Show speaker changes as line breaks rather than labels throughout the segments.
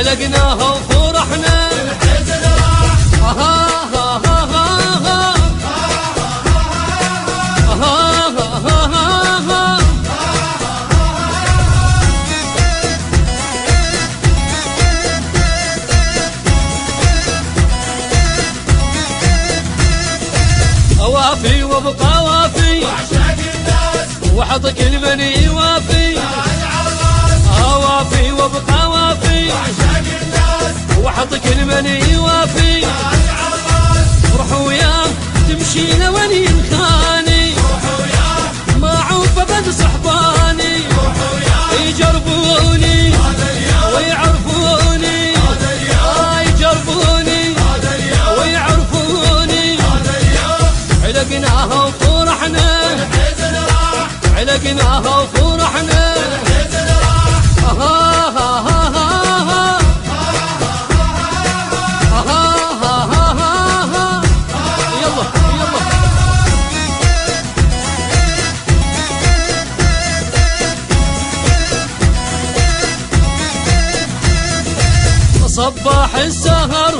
علقناها وفرحنا وافي وابقى وافي وحط كل من يوافي وافي وابقى وافي وحط كل من يوافي روح وياه تمشينا وين ينخاني ما عوف ابد صحباني يجربوني ويعرفوني يجربوني ويعرفوني علقناها وفرحنا علقناها وفرحنا يلا يلا صباح السهر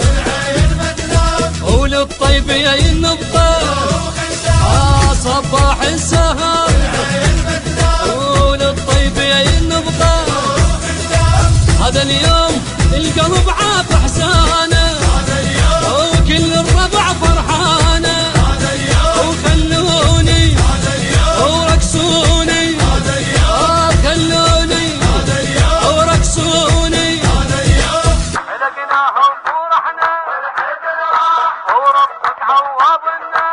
وللطيبين نبقى صباح السهر وللطيبين نبقى هذا اليوم القلب عاف احسانه وكل الربع فرحانه وخلوني ورقصوني خلوني ورقصوني علقناها وفرحنا وربك عوضنا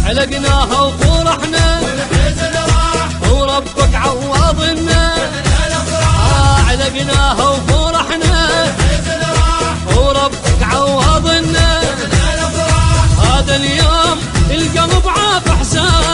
علقناها وفرحنا وربك عوضنا علقناها وفرحنا وربك عوضنا هذا اليوم القلب عاف احسان